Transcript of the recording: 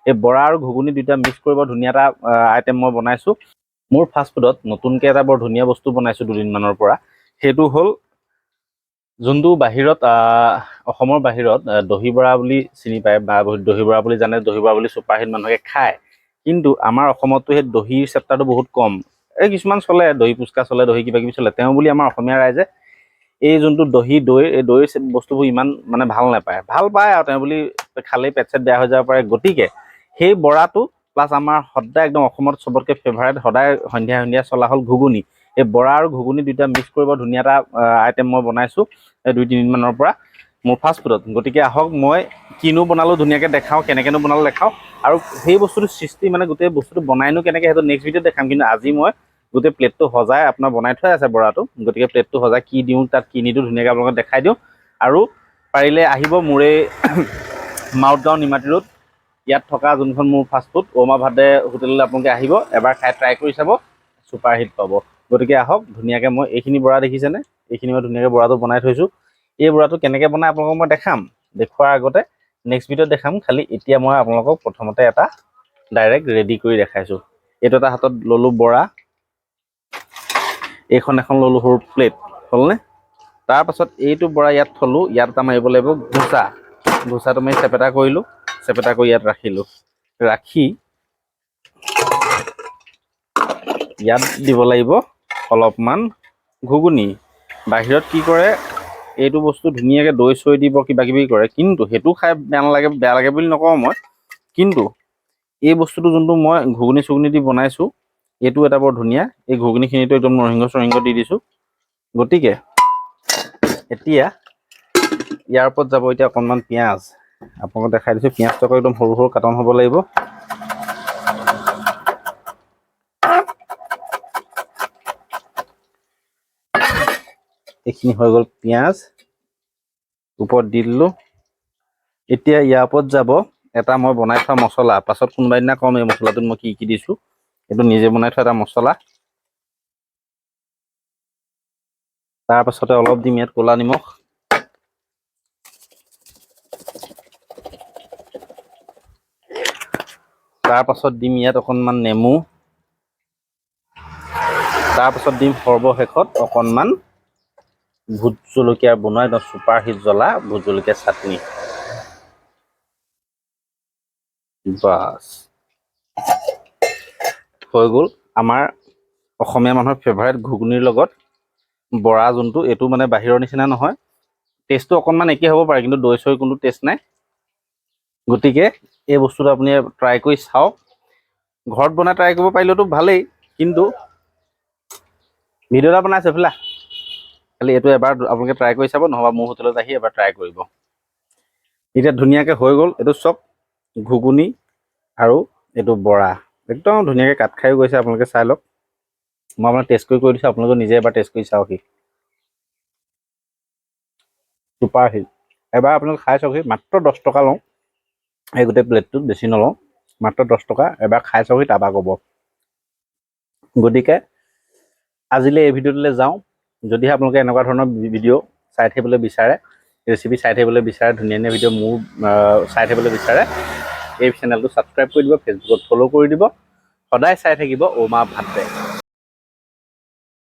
এই বৰা আৰু ঘুগুনি দুইটা মিক্স কৰিব ধুনীয়া এটা আইটেম মই বনাইছোঁ। মোৰ ফাষ্ট ফুডত নতুনকৈ এটা বৰ ধুনীয়া বস্তু বনাইছোঁ দুদিনমানৰ পৰা। সেইটো হ'ল যোনটো বাহিৰত অসমৰ বাহিৰত দহি বৰা বুলি চিনি পায় বা দহি বৰা বুলি জানে, দহি বৰা বুলি ছুপাৰহিট মানুহে খায়। কিন্তু আমাৰ অসমতো সেই দহিৰ চেপ্টাৰটো বহুত কম। এই কিছুমান চলে, দহি পুচকা চলে, দহি কিবা কিবি চলে। তেওঁ বুলি আমাৰ অসমীয়া ৰাইজে এই যোনটো দৈ এই দৈৰ বস্তুবোৰ ইমান মানে ভাল নাপায়। ভাল পায় আৰু তেওঁ বুলি খালেই পেট চেট বেয়া হৈ যাব পাৰে। গতিকে সেই বৰাটো প্লাছ আমাৰ সদায় একদম অসমত চবতকৈ ফেভাৰেট সদায় সন্ধিয়া সন্ধিয়া চলা হ'ল ঘুগুনি। এই বৰা আৰু ঘুগুনি দুইটা মিক্স কৰিব ধুনীয়া এটা আইটেম মই বনাইছোঁ এই 2-3 দিনমানৰ পৰা মোৰ ফাষ্ট ফুডত। গতিকে আহক মই কিনো বনালোঁ ধুনীয়াকৈ দেখাওঁ, কেনেকৈনো বনালোঁ দেখাওঁ। আৰু সেই বস্তুটো সৃষ্টি মানে গোটেই বস্তুটো বনাইনো কেনেকৈ সেইটো নেক্সট ভিডিঅ'ত দেখাম। কিন্তু আজি মই গোটেই প্লেটটো সজাই আপোনাৰ বনাই থোৱাই আছে বৰাটো। গতিকে প্লেটটো সজাই কি দিওঁ তাত কি নিদিওঁ ধুনীয়াকৈ আপোনালোকক দেখাই দিওঁ। আৰু পাৰিলে আহিব মোৰ এই মাউথগাঁও নিমাতী ৰোড, ইয়াত থকা যোনখন মোৰ ফাষ্টফুড অমা ভাদে হোটেললৈ আপোনালোকে আহিব, এবাৰ খাই ট্ৰাই কৰি চাব, ছুপাৰ হিট পাব। গতিকে আহক ধুনীয়াকৈ মই এইখিনি বৰা দেখিছেনে, এইখিনি মই ধুনীয়াকৈ বৰাটো বনাই থৈছোঁ। এই বৰাটো কেনেকৈ বনাই আপোনালোকক মই দেখাম, দেখুৱাৰ আগতে নেক্সট ভিডিঅ'ত দেখাম। খালি এতিয়া মই আপোনালোকক প্ৰথমতে এটা ডাইৰেক্ট ৰেডি কৰি দেখাইছোঁ। এইটো এটা হাতত ল'লোঁ বৰা, এইখন এখন ল'লোঁ সৰু প্লেট, হ'লনে? তাৰপাছত এইটো বৰা ইয়াত থলোঁ, ইয়াত এটা মাৰিব লাগিব ঘোচা। ঘোচাটো মাৰি চেপেটা কৰিলোঁ, চেপেটা কৰি ইয়াত ৰাখিলোঁ। ৰাখি ইয়াত দিব লাগিব অলপমান ঘুগুনি। বাহিৰত কি কৰে, এইটো বস্তু ধুনীয়াকৈ দৈ চৈ দিব কিবা কিবি কৰে, কিন্তু সেইটো খাই বেয়া লাগে বুলি নকওঁ মই। কিন্তু এই বস্তুটো যোনটো মই ঘুগুনি চুগুনি দি বনাইছোঁ, এইটো এটা বৰ ধুনীয়া। এই ঘুগুনিখিনিতো একদম নৰসিংহ চৰসিংহ দি দিছোঁ। গতিকে এতিয়া ইয়াৰ ওপৰত যাব এতিয়া অকণমান পিঁয়াজ। আপোনালোকক দেখাই দিছোঁ, পিঁয়াজটো আকৌ একদম সৰু সৰু কাটন হ'ব লাগিব। এইখিনি হৈ গ'ল পিঁয়াজ, ওপৰত দি দিলোঁ। এতিয়া ইয়াৰ ওপৰত যাব এটা মই বনাই থোৱা মছলা। পাছত কোনোবা দিনা ক'ম এই মছলাটোত মই কি কি দিছোঁ। এইটো নিজে বনাই থোৱা এটা মছলা। তাৰপাছতে অলপ দিম ইয়াত ক'লা নিমখ। তাৰপাছত দিম ইয়াত অকণমান নেমু। তাৰপাছত দিম সৰ্বশেষত অকণমান ভোট জলকীয়া বনোৱা একদম ছুপাৰ হিট জ্বলা ভোট জলকীয়া চাটনি। বাছ হৈ গ'ল আমাৰ অসমীয়া মানুহৰ ফেভাৰেট ঘুগুনিৰ লগত বৰা যোনটো, এইটো মানে বাহিৰৰ নিচিনা নহয়। টেষ্টটো অকণমান একেই হ'ব পাৰে, কিন্তু দৈ চৈ কোনো টেষ্ট নাই। গতিকে এই বস্তুটো আপুনি ট্ৰাই কৰি চাওক। ঘৰত বনাই ট্ৰাই কৰিব পাৰিলেতো ভালেই, কিন্তু ভিডিঅ' এটা বনাইছোঁ এইফালে। খালি এইটো এবাৰ আপোনালোকে ট্ৰাই কৰি চাব, নহ'বা মোৰ হোটেলত আহি এবাৰ ট্ৰাই কৰিব। এতিয়া ধুনীয়াকৈ হৈ গ'ল এইটো চব ঘুগুনি আৰু এইটো বৰা একদম ধুনীয়াকৈ কাট খায়ো গৈছে। আপোনালোকে চাই লওক, মই আপোনাক টেষ্ট কৰি দিছোঁ, আপোনালোকে নিজে এবাৰ টেষ্ট কৰি চাওকহি। ছুপাৰ হিট এবাৰ আপোনালোকে খাই চাওকহি। মাত্ৰ 10 টকা লওঁ এই গোটেই প্লেটটোত, বেছি নলওঁ, মাত্ৰ 10 টকা। এবাৰ খাই চাওকহি, তাৰপৰা ক'ব। গতিকে আজিলৈ এই ভিডিঅ'টোলৈ যাওঁ। যদিহে আপোনালোকে এনেকুৱা ধৰণৰ ভিডিঅ' চাই থাকিবলৈ বিচাৰে, ৰেচিপি চাই থাকিবলৈ বিচাৰে, ধুনীয়া ধুনীয়া ভিডিঅ' মোৰ চাই থাকিবলৈ বিচাৰে, এই চেনেলটো ছাবস্ক্ৰাইব কৰি দিব, ফেচবুকত ফ'ল' কৰি দিব। সদায় চাই থাকিব অমা ভাতে।